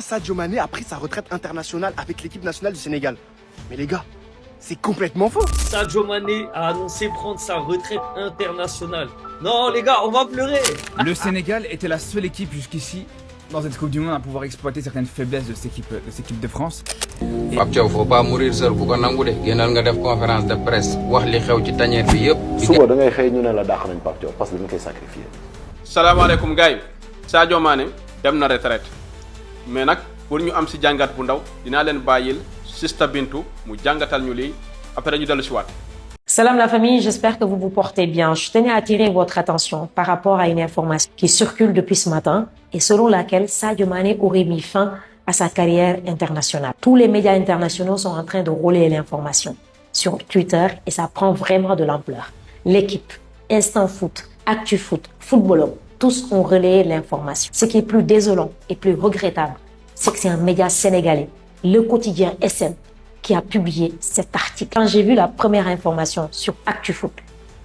Sadio Mané a pris sa retraite internationale avec l'équipe nationale du Sénégal. Mais les gars, c'est complètement faux. Sadio Mané a annoncé prendre sa retraite internationale. Non les gars, on va pleurer. Le Sénégal était la seule équipe jusqu'ici dans cette Coupe du Monde à pouvoir exploiter certaines faiblesses de cette équipe de France. Pape Thiaw, faut pas mourir seul bu ko nangu de génnal nga def conférence de presse wax li xew ci tanière bi yëpp. suba da ngay xëy ñu ne la dàq nañ Pape Thiaw parce que dañ koy sacrifier. salaamaaleykum gars yi Sadio Mané dem na retraite mais nag pour ñu am si jàngat bu ndaw dinaa leen bàyyil Sista Bintou mu jàngatal ñu lii après ñu dellu si waat. Salam la famille, j'espère que vous vous portez bien. Je tenais à attirer votre attention par rapport à une information qui circule depuis ce matin et selon laquelle Sadio Mané aurait mis fin à sa carrière internationale. Tous les médias internationaux sont en train de relayer l'information sur Twitter et ça prend vraiment de l'ampleur. L'équipe, Instant Foot, Actu Foot, Football, tous ont relayé l'information. Ce qui est plus désolant et plus regrettable, c'est que c'est un média sénégalais, le quotidien SM, qui a publié cet article. Quand j'ai vu la première information sur ActuFoot,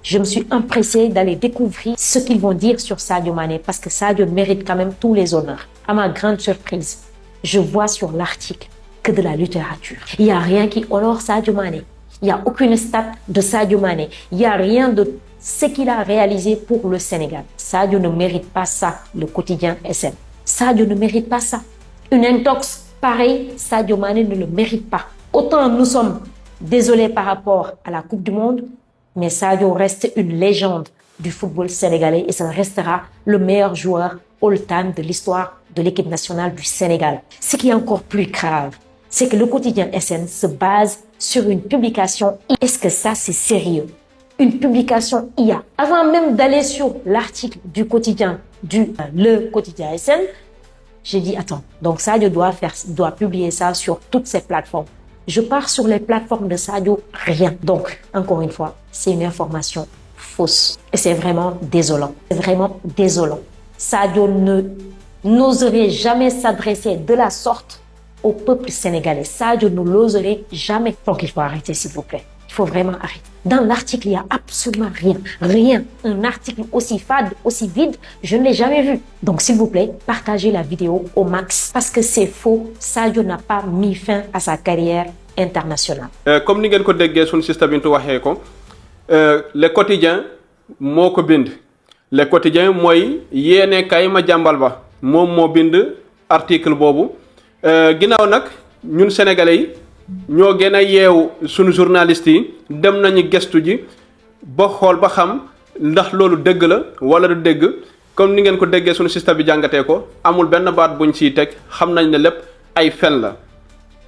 je me suis empressée d'aller découvrir ce qu'ils vont dire sur Sadio Mané parce que Sadio mérite quand même tous les honneurs. À ma grande surprise, je vois sur l'article que de la littérature. Il n'y a rien qui honore Sadio Mané. Il n'y a aucune stat de Sadio Mané. Il n'y a rien de ce qu'il a réalisé pour le Sénégal. Sadio ne mérite pas ça, le quotidien SM. Sadio ne mérite pas ça. Une intox pareille, Sadio Mané ne le mérite pas. Autant nous sommes désolés par rapport à la Coupe du Monde, mais Sadio reste une légende du football sénégalais et ça restera le meilleur joueur all-time de l'histoire de l'équipe nationale du Sénégal. Ce qui est encore plus grave, c'est que le quotidien SN se base sur une publication. Est-ce que ça, c'est sérieux? Une publication IA. Avant même d'aller sur l'article du quotidien, le quotidien SN, j'ai dit, attends, donc Sadio doit publier ça sur toutes ces plateformes. Je pars sur les plateformes de Sadio, rien. Donc, encore une fois, c'est une information fausse. Et c'est vraiment désolant. C'est vraiment désolant. Sadio n'oserait jamais s'adresser de la sorte au peuple sénégalais. Sadio ne l'oserait jamais. Donc, il faut arrêter, s'il vous plaît. Il faut vraiment arrêter. Dans l'article, il n'y a absolument rien. Rien. Un article aussi fade, aussi vide, je ne l'ai jamais vu. Donc, s'il vous plaît, partagez la vidéo au max. Parce que c'est faux. Sadio n'a pas mis fin à sa carrière internationale. Comme ni ngeen ko déggee suñu Sista Bintou waxee ko le quotidien moo ko bind. Le quotidien mooy yéene kay ma jàmbal ba moom moo bind article boobu ginnaaw nag ñun sénégalais yi ñoo gën a yeewu suñu journalistes yi dem nañu gestu ji ba xool ba xam ndax loolu dëgg la wala du dëgg comme ni ngeen ko déggee suñu Sista bi jàngatee ko amul benn baat buñ ciy teg xam nañ ne lépp ay fen la.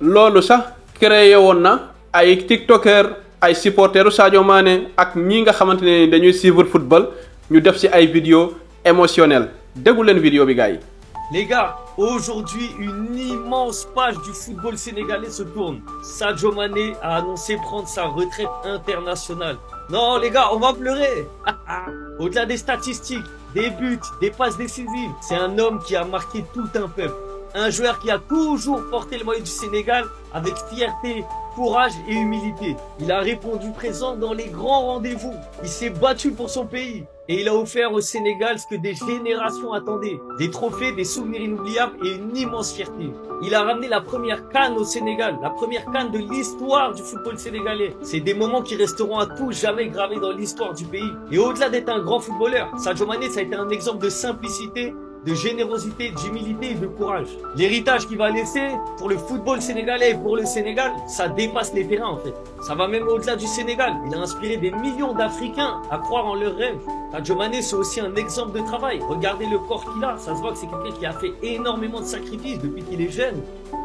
loolu sax créé woon na ay tiktokers ay supporteru Sadio Mané ak ñi nga xamante ne dañuy suivre football ñu def ci ay vidéo émotionnelles déggu leen vidéo bi gars yi. Les gars, aujourd'hui, une immense page du football sénégalais se tourne. Sadio Mané a annoncé prendre sa retraite internationale. Non, les gars, on va pleurer. Au-delà des statistiques, des buts, des passes décisives, c'est un homme qui a marqué tout un peuple. Un joueur qui a toujours porté le maillot du Sénégal avec fierté, courage et humilité. Il a répondu présent dans les grands rendez-vous. Il s'est battu pour son pays. Et il a offert au Sénégal ce que des générations attendaient. Des trophées, des souvenirs inoubliables et une immense fierté. Il a ramené la première CAN au Sénégal, la première CAN de l'histoire du football sénégalais. C'est des moments qui resteront à tout jamais gravés dans l'histoire du pays. Et au-delà d'être un grand footballeur, Sadio Mané, ça a été un exemple de simplicité, de générosité, d'humilité et de courage. L'héritage qu'il va laisser pour le football sénégalais et pour le Sénégal, ça dépasse les terrains en fait. Ça va même au-delà du Sénégal. Il a inspiré des millions d'Africains à croire en leurs rêves. Sadio Mané, c'est aussi un exemple de travail. Regardez le corps qu'il a. Ça se voit que c'est quelqu'un qui a fait énormément de sacrifices depuis qu'il est jeune.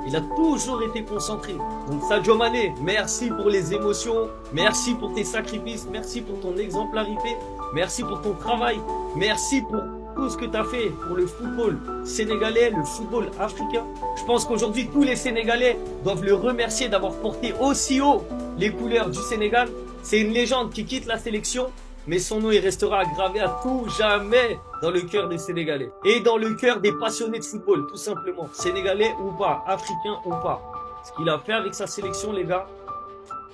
Il a toujours été concentré. Donc Sadio Mané, merci pour les émotions, merci pour tes sacrifices, merci pour ton exemplarité, merci pour ton travail, merci pour tout ce que tu as fait pour le football sénégalais, le football africain. Je pense qu'aujourd'hui, tous les Sénégalais doivent le remercier d'avoir porté aussi haut les couleurs du Sénégal. C'est une légende qui quitte la sélection, mais son nom il restera gravé à tout jamais dans le cœur des Sénégalais. Et dans le cœur des passionnés de football, tout simplement. Sénégalais ou pas, africains ou pas. Ce qu'il a fait avec sa sélection, les gars,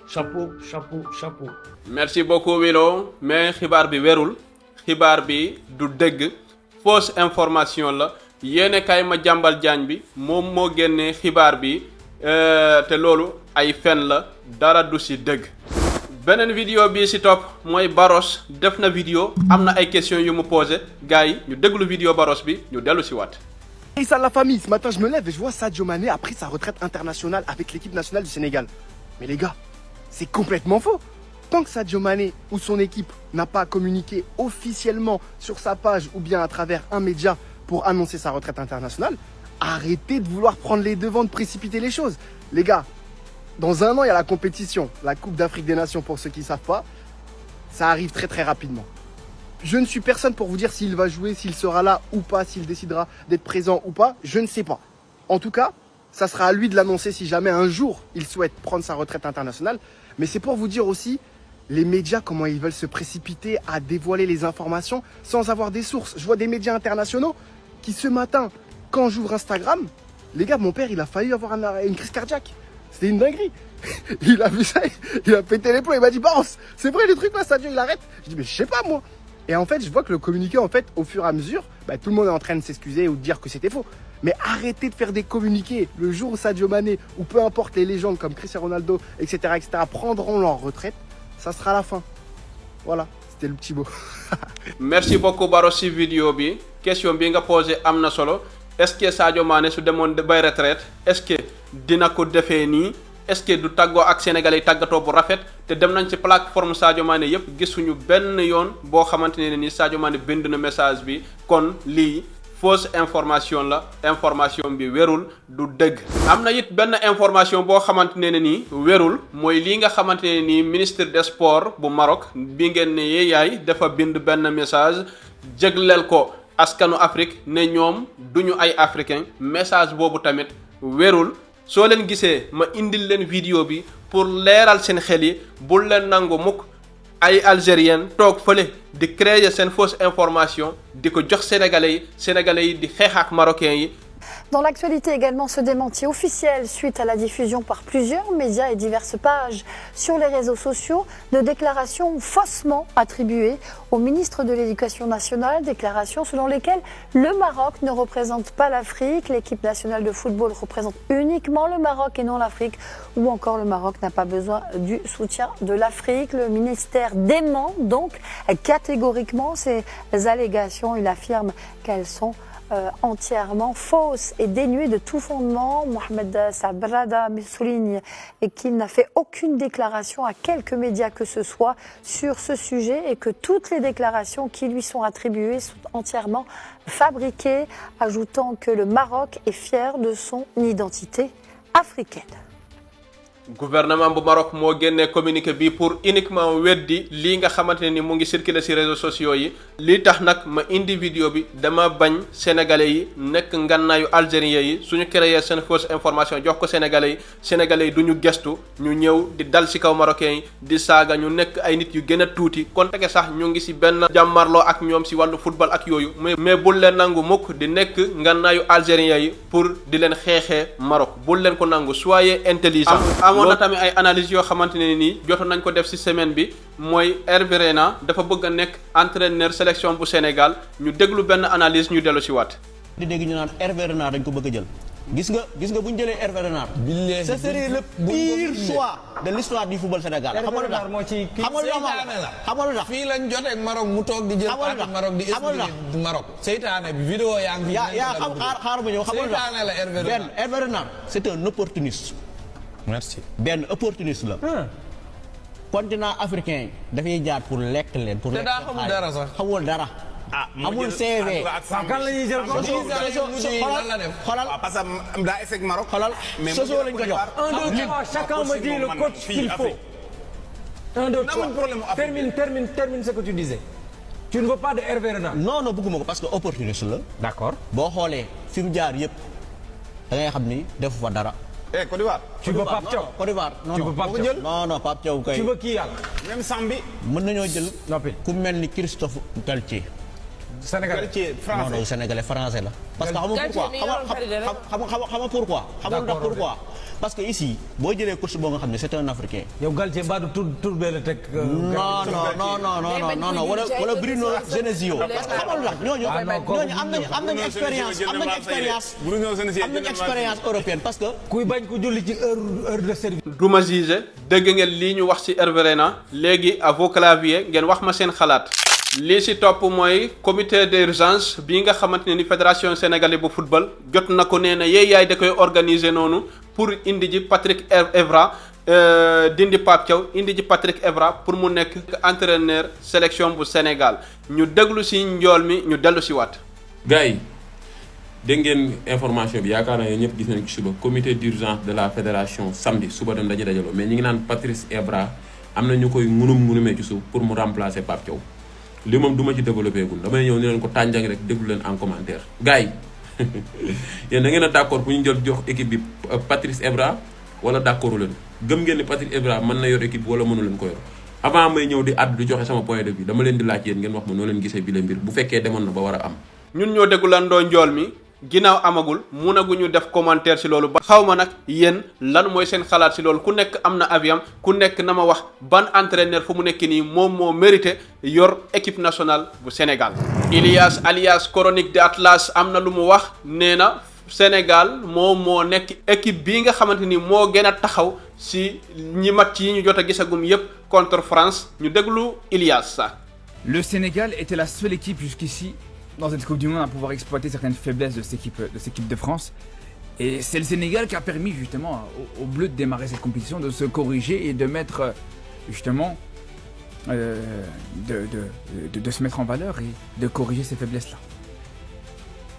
chapeau, chapeau, chapeau. Merci beaucoup Willow mais xibaar bi werul xibaar bi du dëgg fausse information la yéene kay ma jàmbal jaañ bi moom moo génnee xibaar bi te loolu ay fen la dara du si dëgg. beneen vidéo bi si topp mooy Baros def na vidéo am na ay questions yu mu posé gars yi ñu déglu vidéo Baros bi ñu dellu si waat. Et ça, la famille, ce matin je me lève et je vois Sadio Mané a pris sa retraite internationale avec l'équipe nationale du Sénégal. Mais les gars, c'est complètement faux. Tant que Sadio Mané ou son équipe n'a pas communiqué officiellement sur sa page ou bien à travers un média pour annoncer sa retraite internationale, arrêtez de vouloir prendre les devants, de précipiter les choses. Les gars, dans un an, il y a la compétition, la Coupe d'Afrique des Nations pour ceux qui ne savent pas. Ça arrive très très rapidement. Je ne suis personne pour vous dire s'il va jouer, s'il sera là ou pas, s'il décidera d'être présent ou pas. Je ne sais pas. En tout cas, ça sera à lui de l'annoncer si jamais un jour il souhaite prendre sa retraite internationale. Mais c'est pour vous dire aussi, les médias, comment ils veulent se précipiter à dévoiler les informations sans avoir des sources. Je vois des médias internationaux qui ce matin, quand j'ouvre Instagram, les gars, mon père, il a failli avoir une crise cardiaque. C'était une dinguerie. Il a vu ça, il a pété les plombs, il m'a dit, Baros, c'est vrai les trucs là, Sadio, il arrête. Je dis, mais je sais pas moi. Et en fait, je vois que le communiqué, en fait, au fur et à mesure, tout le monde est en train de s'excuser ou de dire que c'était faux. Mais arrêtez de faire des communiqués. Le jour où Sadio Mané, ou peu importe les légendes comme Cristiano Ronaldo, etc., prendront leur retraite, ça sera la fin. Voilà, c'était le petit mot. Merci beaucoup Baros si vidéo bi question bi nga posé am na solo est-ce que Sadio Mané su demoon bay retraite est-ce que dina ko defee nii est-ce que du tàggoo ak sénégalais tàggatoo bu rafet te dem nañ ci plateforme Sadio Mané yépp gisuñu benn yoon boo xamante ne ni Sadio Mané bind na message bi kon lii fausse information la information bi wérul du dëgg. am na it benn information boo xamante ne ni wérul mooy lii nga xamante ne ni ministre des sports bu Maroc bi ngeen ne yaay dafa bind benn message jégleel ko askanu Afrique ne ñoom duñu ay africain message boobu tamit wérul. soo leen gisee ma indil leen vidéo bi pour leeral seen xel yi bul leen nangu mukk ay algériens toog fële di créer seen fausse information di ko jox sénégalais yi di xeex ak marocains yi. Dans l'actualité également, ce démenti officiel suite à la diffusion par plusieurs médias et diverses pages sur les réseaux sociaux de déclarations faussement attribuées au ministre de l'Éducation nationale, déclarations selon lesquelles le Maroc ne représente pas l'Afrique, l'équipe nationale de football représente uniquement le Maroc et non l'Afrique, ou encore le Maroc n'a pas besoin du soutien de l'Afrique. Le ministère dément donc catégoriquement ces allégations. Il affirme qu'elles sont entièrement fausse et dénuée de tout fondement. Mohamed Sabrada souligne qu'il n'a fait aucune déclaration à quelque média que ce soit sur ce sujet et que toutes les déclarations qui lui sont attribuées sont entièrement fabriquées, ajoutant que le Maroc est fier de son identité africaine. Gouvernement bu Maroc moo génnee communiqué bi pour uniquement weddi lii nga xamante ne ni mu ngi circuler ci réseaux sociaux yi li tax nag ma indi vidéo bi dama bañ sénégalais yi nekk ngannaayu algériens yi suñu créer seen fausse information jox ko sénégalais yi duñu gestu ñu ñëw di dal ci kaw marocains yi di saaga ñu nekk ay nit yu gën a tuuti kon tege sax ñu ngi ci benn jàmmarloo ak ñoom ci wàllu football ak yooyu mais bul leen nangu mukk di nekk ngannaayu algériens yi pour di leen xeexee Maroc bul leen ko nangu soyez intelligent. amoon na tamit ay analyse yoo xamante ne nii jotoon nañ ko def ci semaine bi mooy Hervé Renard dafa bëgg a nekk entraîneur sélection bu Sénégal ñu déglu benn analyse ñu dellu ci waat. di dégg ñu naan Hervé Renard dañ ko bëgg a jël gis nga bu ñu jëlee Hervé Renard ce serait le pire choix de l'histoire du football sénégal. xam nga lu tax fii lañ jotee ak Maroc mu toog di jël parti Maroc di expliquer Maroc seytaane bi vidéo yaa ngi yaa xam xaar ma ñëw xam nga la Hervé Renard c'est un opportuniste. Merci. benn opportuniste la. continent africain dafay jaar pour lekk leen. pour lekk leen xamul dara sax xamul dara. amul CV. kan la ñuy jël ko xoolal parce que daa essayé Maroc. xoolal soso lañ ko jox. 1 2 3 chacun me dit le coach qu'il faut. 1 2 3 termine ce que tu disais. tu ne veux pas de Hervé Renard. non bëgguma ko parce que opportuniste la. d'accord boo xoolee fi mu jaar yëpp da ngay xam ni defu fa dara. Côte d'Ivoire. Tu veux Pape Thiaw. Côte d'Ivoire non Pape Thiaw kay. Tu veux kii yàlla. même Sambi. mën nañoo jël. ku mel ni Christophe Galtier. Sénégalais français non sénégalais français la. parce que xam nga pourquoi xam nga pourquoi. parce que ici boo jëlee coach boo nga xam ne c'est un africain. yow Galtier mbaa du tur bee la teg. non wala Bruno Genesio. parce que xamal la ñooñu am nañu expérience européenne parce que. kuy bañ ko julli ci heure de service. du ma gisé dégg ngeen lii ñu wax ci Hervé Renard léegi à vos claviers ngeen wax ma seen xalaat. lii ci topp mooy comité d'urgence bi nga xamante ne ni fédération sénégalaise bu football jot na ko nee na yaay da koy organiser noonu pour indi ji Patrick Evra dindi Pape Thiaw indi ji Patrick Evra pour mu nekk entraîneur sélection bu Sénégal ñu déglu ci njool mi ñu dellu ci waat. gars yi dégg ngeen information bi yaakaar naa ne ñëpp gis nañ ci suba comité d'urgence de la fédération samedi suba dem dañuy dajaloo mais ñi ngi naan Patrice Evra am na ñu koy ngunumee ci suuf pour mu remplacer Pape Thiaw. li moom du ma ci développé gul damay ñëw ni leen ko tànjang rek déglu leen en commentaire gars yi yéen da ngeen a d'accord pour ñu jël jox équipe bi Patrice Evra wala d'accordu leen gëm ngeen ni Patrice Evra mën na yor équipe bi wala mënu leen ko yor avant may ñëw di àddu di joxe sama point de vue dama leen di laaj yéen ngeen wax ma noo leen gisee bi la mbir bu fekkee demoon na ba war a am. ñun ñoo déggulandoo njool mi ginnaaw amagul munaguñu def commentaire ci loolu ba xaw ma nag yéen lan mooy seen xalaat ci loolu ku nekk am na aviam ku nekk na ma wax ban entraîneur fu mu nekk nii moom moo mérité yor équipe nationale bu Sénégal. Ilias alias Chronique de Atlas am na lu mu wax nee na Sénégal moom moo nekk équipe bii nga xamante ni moo gën a taxaw ci ñi match yi ñu jot a gisagum yépp contre France ñu déglu Ilias. Le Sénégal était la seule équipe jusqu'ici dans cette Coupe du Monde à pouvoir exploiter certaines faiblesses de cette équipe de France. Et c'est le Sénégal qui a permis justement aux Bleus de démarrer cette compétition, de se corriger et de mettre justement de se mettre en valeur et de corriger ces faiblesses-là.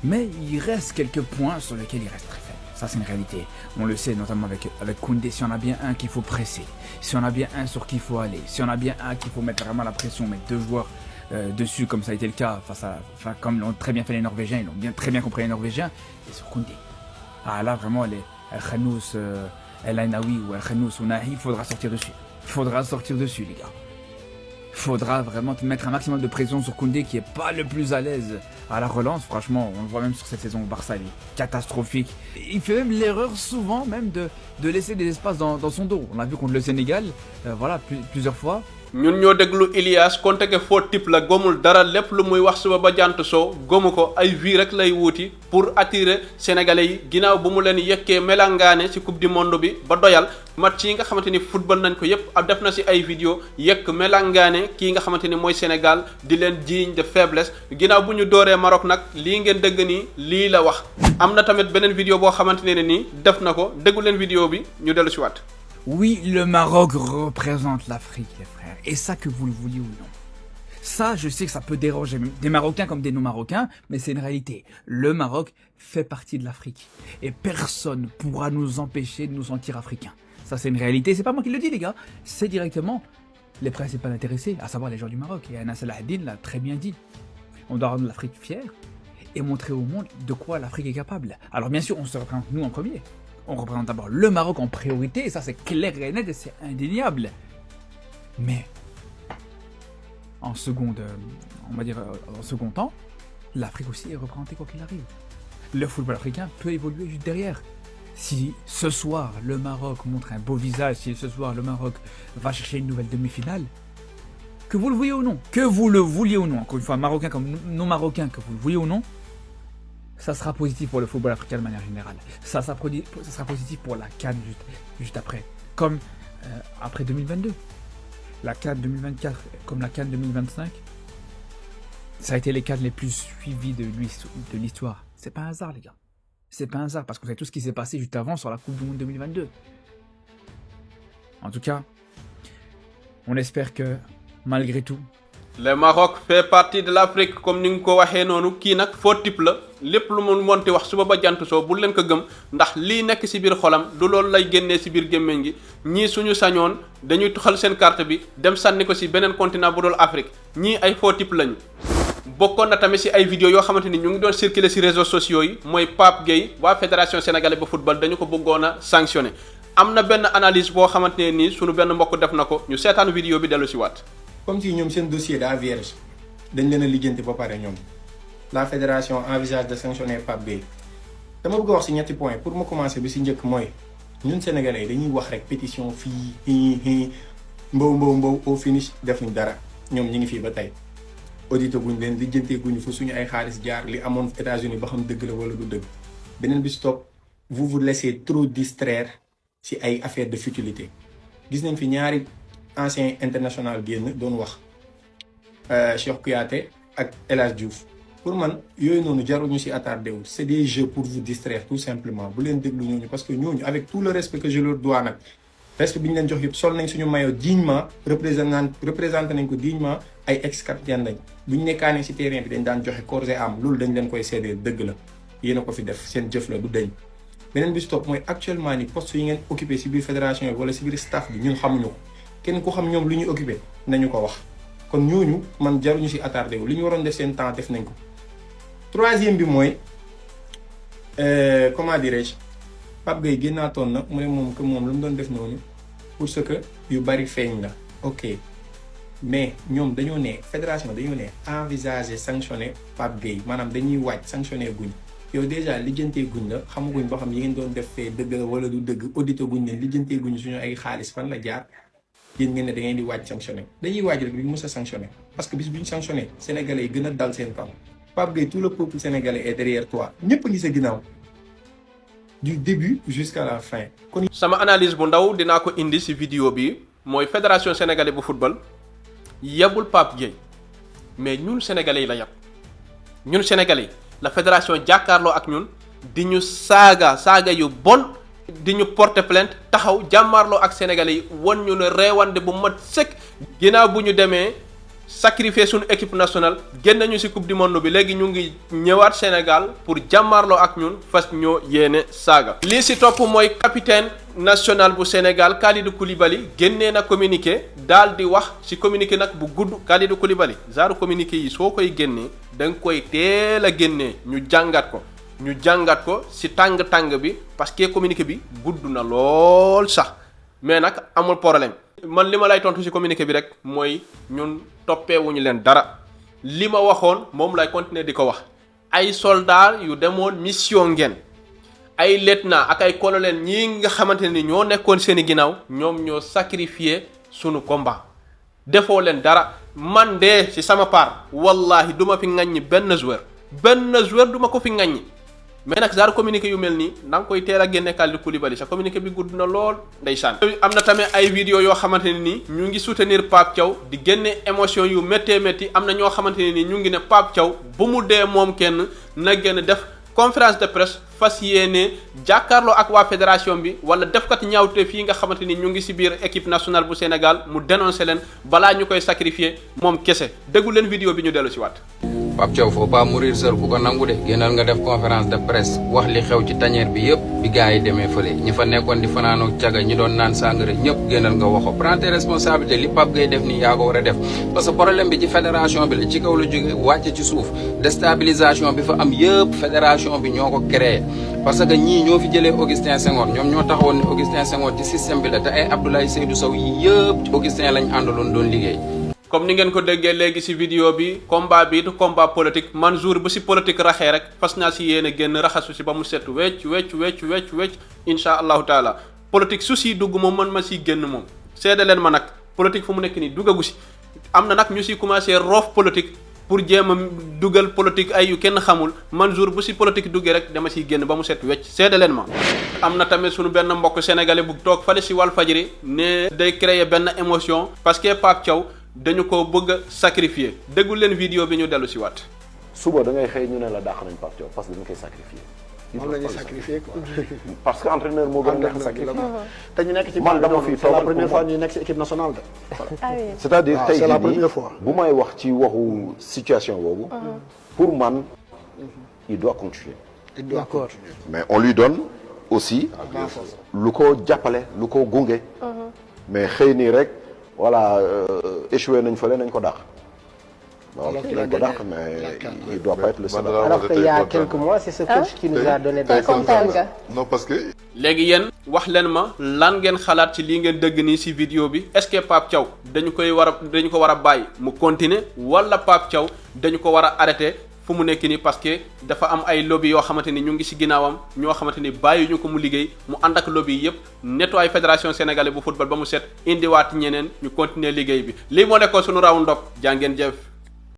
Mais il reste quelques points sur lesquels il reste très faible. Ça c'est une réalité. On le sait notamment avec Koundé, si on a bien un qu'il faut presser, si on a bien un sur qui il faut aller, si on a bien un qu'il faut mettre vraiment la pression, mettre deux joueurs dessus comme ça a été le cas comme l'ont très bien fait les Norvégiens, ils l'ont très bien compris les Norvégiens, et sur Koundé. Ah là vraiment El Khanous, El Ainaoui ou El Khanous ou Nahi, il faudra sortir dessus. Il faudra sortir dessus les gars. Il faudra vraiment mettre un maximum de pression sur Koundé qui est pas le plus à l'aise à la relance. Franchement, on le voit même sur cette saison au Barça, il est catastrophique. Il fait même l'erreur souvent même de laisser des espaces dans son dos. On l'a vu contre le Sénégal, plusieurs fois. ñun ñoo déglu Ilias konte ke foo type la gomul dara lépp lu muy wax suba ba jant soo gomu ko ay vie rek lay wuuti pour attirer sénégalais yi ginnaaw bu mu leen yekkee melangaane ci coupe du monde bi ba doyal match yi nga xamante ni football nañ ko yépp def na ci ay vidéo yekk melangaane kii nga xamante ni mooy Sénégal di leen jiiñ de faiblesse ginnaaw bu ñu dooree Maroc nag lii ngeen dëgg nii lii la wax am na tamit beneen vidéo boo xamante ne nii def na ko déggu leen vidéo bi ñu dellu ci waat. Oui, le Maroc représente l'Afrique, les frères. Et ça, que vous le vouliez ou non. Ça, je sais que ça peut déranger des Marocains comme des non-Marocains, mais c'est une réalité. Le Maroc fait partie de l'Afrique. Et personne ne pourra nous empêcher de nous sentir africains. Ça, c'est une réalité. C'est pas moi qui le dis, les gars. C'est directement les principaux intéressés, à savoir les gens du Maroc. Et Anas El-Haddine l'a très bien dit. On doit rendre l'Afrique fière et montrer au monde de quoi l'Afrique est capable. Alors, bien sûr, on se représente nous en premier. On représente d'abord le Maroc en priorité, et ça c'est clair et net et c'est indéniable. Mais en second temps, l'Afrique aussi est représentée quoi qu'il arrive. Le football africain peut évoluer juste derrière. Si ce soir le Maroc montre un beau visage, si ce soir le Maroc va chercher une nouvelle demi-finale, que vous le vouliez ou non, encore une fois, Marocain comme non-Marocain, que vous le vouliez ou non, ça sera positif pour le football africain de manière générale. Ça sera positif pour la CAN juste après. Comme après 2022. La CAN 2024 comme la CAN 2025. Ça a été les CAN les plus suivis de l'histoire. C'est pas un hasard les gars. C'est pas un hasard parce qu'on sait tout ce qui s'est passé juste avant sur la Coupe du Monde 2022. En tout cas, on espère que malgré tout, le Maroc fait partie de l'Afrique comme ni nga ko waxee noonu kii nag faux type la lépp lu mu monti wax suba ba jant soo bu leen ko gëm ndax lii nekk ci biir xolam du loolu lay génnee ci biir gémmiñ gi ñii suñu sañoon dañuy tuxal seen carte bi dem sànni ko ci beneen continent bu dul Afrique ñii ay faux type lañu. bokkoon na tamit ci ay vidéo yoo xamante ni ñu ngi doon circuler ci réseaux sociaux yi mooy Pape Gueye waa fédération sénégalaise de football dañu ko bëggoon a sanctionné am na benn analyse boo xamante ne nii suñu benn mbokk def na ko ñu seetaan vidéo bi dellu ci waat. Comme si ñoom seen dossier daa vierge dañ leen a lijjanti ba pare ñoom la fédération envisage de sanctionner Pape Gueye dama bëgg a wax ci ñetti points pour ma commencer bi ci njëkk mooy ñun sénégalais dañuy wax rek pétition fii mbow au finish defuñ dara ñoom ñi ngi fii ba tey audité guñ leen lijjantee guñ fa suñu ay xaalis jaar li amoon États-Unis ba xam dëgg la wala du dëgg beneen bi stop vous laissez trop distraire ci ay affaire de futilité gis nañ fi ñaari ancien international génn doon wax Cheikh Kouyaté ak El Hadj Diouf pour man yooyu noonu jarul ñu ci attardé wu c'est des jeux pour vous distraire tout simplement bu leen déglu ñooñu parce que ñooñu avec tout le respect que je leur dois nag respect bi ñu leen jox yëpp sol nañ suñu maillot dignement représenté nañ ko dignement ay ex-capitaine lañ bu ñu nekkaanee ci terrain bi dañ daan joxe corps et âme loolu dañ leen koy seedeel dëgg la yéen a ko fi def seen jëf la du deñ beneen bi stop mooy actuellement ni poste yi ngeen occupé ci biir fédération bi wala ci biir staff bi ñun xamuñu ko kenn ku xam ñoom lu ñuy occupé nañu ko wax kon ñooñu man jaruñu ci attardé wu li ñu waroon def seen temps def nañ ko troisième bi mooy comment dirais-je Pape Gueye génnaatoon na mu ne moom que moom lu mu doon def noonu pour ce que yu bari feeñ la ok mais ñoom dañoo ne fédération dañoo ne envisager sanctionner Pape Gueye maanaam dañuy wàcc sanctionner guñ yow déjà lijjantee guñ la xamaguñ ba xam yi ngeen doon def fee dëgg la wala du dëgg audité guñ leen lijjantee guñ suñu ay xaalis fan la jaar yéen ngeen ne da ngeen di wàcc sanctionner dañuy wàcc rek duñ mës a sanctionner parce que bis bu ñu sanctionner sénégalais yi gën a dal seen kaw Pape Gueye tout le peuple sénégalais est derrière toi ñëpp a ngi sa ginnaaw du début jusqu'à la fin. kon sama analyse bu ndaw dinaa ko indi ci vidéo bi mooy fédération sénégalaise bu football yebul Pape Gueye mais ñun sénégalais yi la yab ñun sénégalais yi la fédération jàkkaarloo ak ñun di ñu saaga yu bon di ñu porter plainte taxaw jàmmaarloo ak sénégalais yi won ñu ne reewande bu mat sëkk ginnaaw bu ñu demee sacrifier suñu équipe nationale génn nañu ci coupe du monde bi léegi ñu ngi ñëwaat Sénégal pour jàmmaarloo ak ñun fas ñoo yéene saaga. lii ci topp mooy capitaine national bu Sénégal Kalidou Koulibaly génnee na communiqué daal di wax ci communiqué nag bu gudd Kalidou Koulibaly genre communiqué yi soo koy génnee da nga koy teel a génnee ñu jàngat ko ci tàng bi parce que communiqué bi gudd na lool sax mais nag amul problème. man li ma lay tontu ci communiqué bi rek mooy ñun toppeewuñu leen dara li ma waxoon moom lay continuer di ko wax ay soldats yu demoon mission ngeen ay lieutenant ak ay colonel ñii nga xamante ni ñoo nekkoon seeni ginnaaw ñoom ñoo sacrifier sunu combat defoo leen dara man de ci sama part wallahi duma fi ŋaññi benn joueur duma ko fi ŋaññi mais nag genre communiqué yu mel nii da nga koy teel a génne Kalidou Koulibaly sa communiqué bi gudd na lool ndeysaan. am na tamit ay vidéo yoo xamante ne nii ñu ngi soutenir Pape Thiaw di génne émotion yu métti am na ñoo xamante ne nii ñu ngi ne Pape Thiaw bu mu dee moom kenn na gën a def conférence de presse fas yéene jàkkaarloo ak waa fédération bi wala defkat ñaawteef yi nga xamante ni ñu ngi ci biir équipe nationale bu Sénégal mu dénoncer leen balaa ñu koy sacrifier moom kese déggu leen vidéo bi ñu dellu ci waat. Pape Thiaw faut pas mourir seul bu ko nangu de génnal nga def conférence de presse wax li xew ci tanière bi yëpp bi gars yi demee fële ñi fa nekkoon di fanaanook caga ñi doon naan sangara ñëpp génnal nga waxo prends tes responsabilités li Pape Gueye def nii yaa ko war a def parce que problème bi ci fédération bi la ci kaw la jóge wàcc ci suuf déstabilisation bi fa am yëpp fédération bi ñoo ko créé parce que ñii ñoo fi jëlee Augustin Senghor ñoom ñoo taxawoon ne Augustin Senghor ci système bi la te ay Abdoulaye Seydou Sow yi yëpp ci Augustin lañ àndaloon doon liggéey. comme ni ngeen ko déggee léegi ci vidéo bi combat bi du combat politique man jour bu ci politique raxee rek fas naa ci yéene génn raxasu ci ba mu set wecc insha allahu taala politique su ci dugg moom man ma ciy génn moom seede leen ma nag politique fu mu nekk nii duggagu ci am na nag ñu ci commencé roof politique pour jéem a dugal politique ay yu kenn xamul man jour bu ci politique duggee rek dama ciy génn ba mu set wecc seede leen ma. am na tamit sunu benn mbokk sénégalais bu toog fale ci Walfadjri ne day créer benn émotion parce que Pape Thiaw dañu ko bëgg a sacrifier déggu leen vidéo bi ñu dellu ci waat. suba da ngay xëy ñu ne la dàq nañ Pape Thiaw parce que dañu koy sacrifier. moom la ñuy sacrifier quoi. parce que entraîneur moo gën a neex sacrifier. te ñu nekk ci man dama fi c'est la première fois ñu nekk ci équipe nationale de. ah oui. c'est-à-dire tey c'est la première fois. bu may wax ci waxu situation boobu. pour man il doit continuer. D'accord. mais on lui donne aussi. lu ko jàppale lu ko gunge. mais xëy nii rek. voilà échoué nañ fële nañ ko dàq. alors qu'il nañ ko dàq mais il doit pas être le seul. alors qu'il y a quelques mois c'est ce coach qui nous a donné. non parce que. léegi yéen wax leen ma lan ngeen xalaat ci lii ngeen dëgg nii ci vidéo bi est-ce que Pape Thiaw dañu ko war a bàyyi mu continuer wala Pape Thiaw dañu ko war a arrêter fu mu nekk nii parce que dafa am ay lobby yoo xamante ni ñu ngi ci ginnaawam ñoo xamante ni bàyyi ñu ko mu liggéey mu ànd ak lobby yi yëpp nettoyer fédération sénégalaise bu football ba mu set indiwaat ñeneen ñu continuer liggéey bi lii moo nekkoon sunu raw ndok jaa ngeen jëf